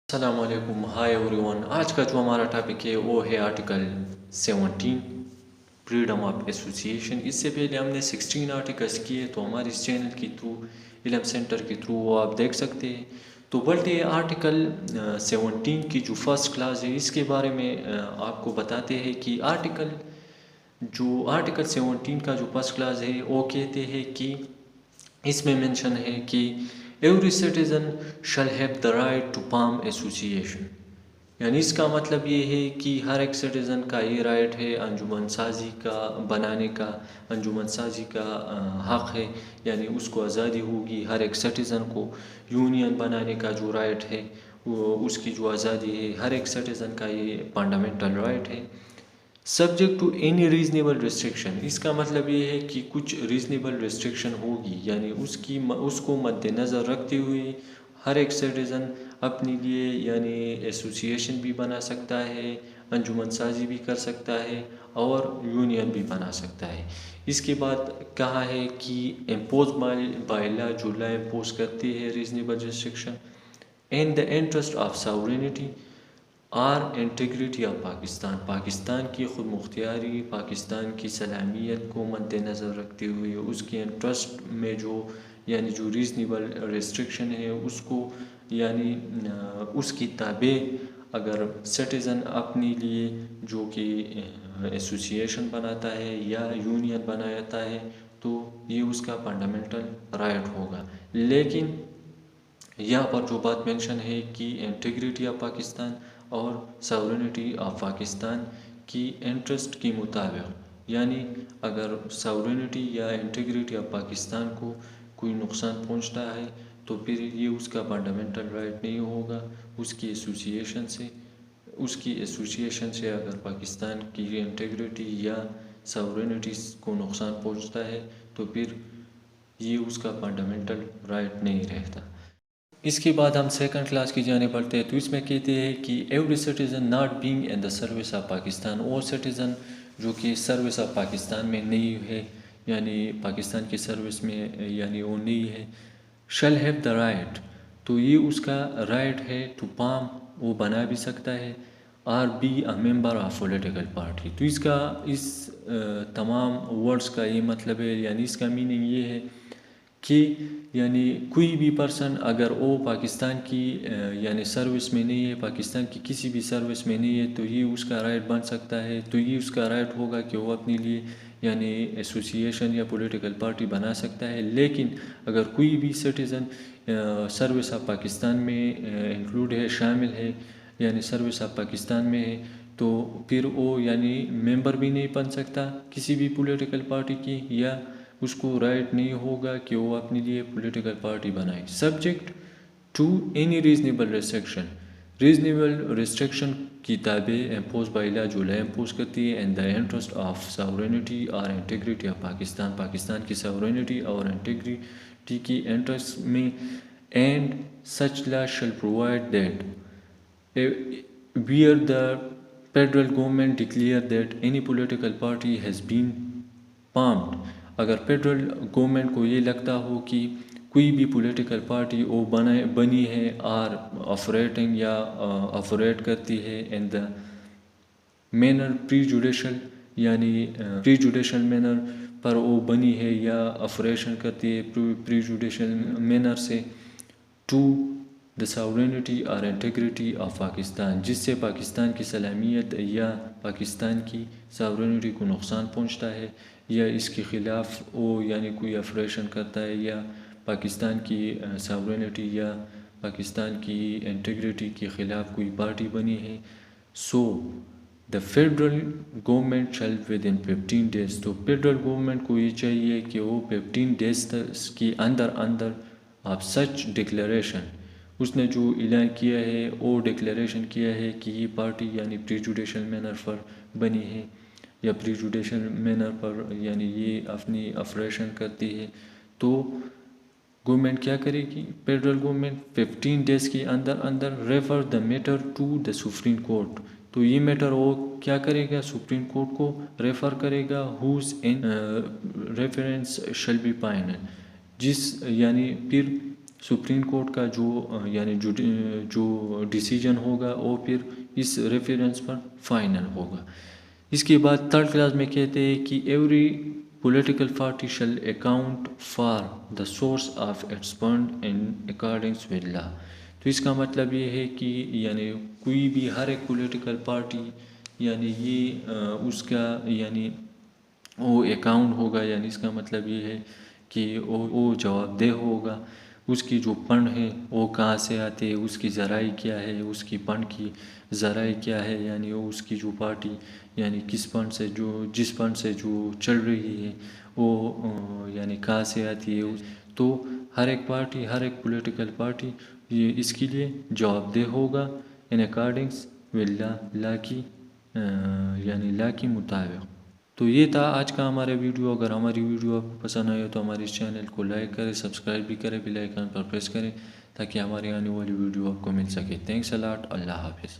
السلام علیکم، high every one. آج کا جو ہمارا ٹاپک ہے وہ ہے آرٹیکل 17 فریڈم آف ایسوسیشن۔ اس سے پہلے ہم نے 16 آرٹیکلس کیے، تو ہمارے اس چینل کے تھرو، علم سینٹر کے تھرو وہ آپ دیکھ سکتے ہیں۔ تو بلٹے آرٹیکل 17 کی جو فرسٹ کلاس ہے اس کے بارے میں آپ کو بتاتے ہیں کہ آرٹیکل 17 کا جو فرسٹ کلاس ہے وہ کہتے ہیں کہ اس میں مینشن ہے کہ every citizen shall have the right to form association, یعنی اس کا مطلب یہ ہے کہ ہر ایک سٹیزن کا یہ رائٹ ہے انجمن سازی کا بنانے کا، انجمن سازی کا حق ہے، یعنی اس کو آزادی ہوگی۔ ہر ایک سٹیزن کو یونین بنانے کا جو رائٹ ہے، وہ اس کی جو آزادی ہے، ہر ایک سٹیزن کا یہ فنڈامنٹل رائٹ ہے۔ Subject to any reasonable restriction, اس کا مطلب یہ ہے کہ کچھ ریزنیبل ریسٹرکشن ہوگی، یعنی اس کو مد نظر رکھتے ہوئے ہر ایک سٹیزن اپنے لیے یعنی ایسوسیشن بھی بنا سکتا ہے، انجمن سازی بھی کر سکتا ہے اور یونین بھی بنا سکتا ہے۔ اس کے بعد کہا ہے کہ امپوز بائی لا، جو لا امپوز کرتی ہے reasonable restriction, and the interest of sovereignty or integrity of Pakistan, Pakistan کی خود مختاری، پاکستان کی سلامیت کو مد نظر رکھتے ہوئے اس کے انٹرسٹ میں جو یعنی جو ریزنیبل ریسٹرکشن ہے اس کو یعنی اس کی تابع اگر سٹیزن اپنے لیے جو کہ ایسوسیشن بناتا ہے یا یونین بناتا ہے تو یہ اس کا فنڈامنٹل رائٹ ہوگا۔ لیکن یہاں پر جو بات مینشن ہے کہ انٹیگریٹی آف پاکستان اور ساورینٹی آف پاکستان کی انٹرسٹ کے مطابق، یعنی اگر ساورینٹی یا انٹیگریٹی آف پاکستان کو کوئی نقصان پہنچتا ہے تو پھر یہ اس کا فنڈامنٹل رائٹ نہیں ہوگا۔ اس کی ایسوسیشن سے اگر پاکستان کی انٹیگریٹی یا ساورینٹی کو نقصان پہنچتا ہے تو پھر یہ اس کا فنڈامنٹل رائٹ نہیں رہتا۔ اس کے بعد ہم سیکنڈ کلاس کی جانب بڑھتے ہیں، تو اس میں کہتے ہیں کہ every citizen not being in the service of Pakistan, اور سٹیزن جو کہ سروس آف پاکستان میں نہیں ہے، یعنی پاکستان کی سروس میں یعنی وہ نہیں ہے، شل ہیو دا رائٹ، تو یہ اس کا رائٹ ہے ٹو فارم، وہ بنا بھی سکتا ہے، or be a member of political party. تو اس تمام ورڈز کا یہ مطلب ہے، یعنی اس کا میننگ یہ ہے کہ یعنی کوئی بھی پرسن اگر وہ پاکستان کی یعنی سروس میں نہیں ہے، پاکستان کی کسی بھی سروس میں نہیں ہے، تو یہ اس کا رائٹ بن سکتا ہے، تو یہ اس کا رائٹ ہوگا کہ وہ اپنے لیے یعنی ایسوسیشن یا پولیٹیکل پارٹی بنا سکتا ہے۔ لیکن اگر کوئی بھی سٹیزن سروس آف پاکستان میں انکلوڈ ہے، شامل ہے، یعنی سروس آف پاکستان میں ہے، تو پھر وہ یعنی ممبر بھی نہیں بن سکتا کسی بھی پولیٹیکل پارٹی کی، یا اس کو رائٹ نہیں ہوگا کہ وہ اپنے لیے پولیٹیکل پارٹی بنائے۔ Subject to any reasonable restriction, reasonable restriction کی تابع امپوز بائی لا، جو لا امپوز کرتی ہے، and the interest of sovereignty اور انٹیگریٹی آف پاکستان، پاکستان کی ساورینٹی اور انٹیگریٹی کی انٹرسٹ میں، اینڈ سچ لا شل provide that where the federal government declare that any political party has been formed، اگر فیڈرل گورنمنٹ کو یہ لگتا ہو کہ کوئی بھی پولیٹیکل پارٹی وہ بنی ہے اور آپریٹنگ یا آپریٹ کرتی ہے ان دا مینر پری جوڈیشل، یعنی پری جوڈیشل مینر پر وہ بنی ہے یا آپریشن کرتی ہے پری جوڈیشل مینر سے، ٹو دا ساورینٹی اور انٹیگریٹی آف پاکستان، جس سے پاکستان کی سلامیت یا پاکستان کی ساورینٹی کو نقصان پہنچتا ہے، یا اس کے خلاف وہ یعنی کوئی آپریشن کرتا ہے، یا پاکستان کی ساورینٹی یا پاکستان کی انٹیگریٹی کے خلاف کوئی پارٹی بنی ہے، سو دا فیڈرل گورنمنٹ شل ود ان 15 days، تو فیڈرل گورنمنٹ کو یہ چاہیے کہ وہ 15 days کے اندر آپ سچ ڈکلیریشن، اس نے جو اعلان کیا ہے وہ ڈکلیریشن کیا ہے کہ یہ پارٹی یعنی پری جوڈیشل مینر پر بنی ہے یا پری جوڈیشل مینر پر یعنی یہ اپنی آپریشن کرتی ہے، تو گورنمنٹ کیا کرے گی، فیڈرل گورنمنٹ 15 days کے اندر refer the matter to the supreme court, تو یہ میٹر وہ کیا کرے گا، سپریم کورٹ کو ریفر کرے گا، whose in reference shall be final, جس یعنی پھر سپریم کورٹ کا جو ڈیسیجن ہوگا وہ پھر اس ریفرنس پر فائنل ہوگا. اس کے بعد تھرڈ کلاس میں کہتے ہیں کہ every political party shall account for the source of its fund in accordance with law. تو اس کا مطلب یہ ہے کہ یعنی کوئی بھی ہر ایک پولیٹیکل پارٹی یعنی یہ اس کا یعنی وہ اکاؤنٹ ہوگا، یعنی اس کا مطلب یہ ہے کہ وہ جواب دہ ہوگا. اس کی جو فنڈ ہے وہ کہاں سے آتے، اس کی ذرائع کیا ہے، اس کی فنڈ کی ذرائع کیا ہے، یعنی وہ اس کی جو پارٹی یعنی کس فنڈ سے جس فنڈ سے جو چل رہی ہے وہ یعنی کہاں سے آتی ہے. تو ہر ایک پولیٹیکل پارٹی یہ اس کے لیے جواب دہ ہوگا ان اکارڈنگس ود لا کی یعنی لا کے مطابق. تو یہ تھا آج کا ہمارا ویڈیو. اگر ہماری ویڈیو آپ کو پسند آئے تو ہمارے اس چینل کو لائک کریں، سبسکرائب بھی کریں، بیل آئیکن پر پریس کریں تاکہ ہماری آنے والی ویڈیو آپ کو مل سکے. تھینکس اے لاٹ. اللہ حافظ.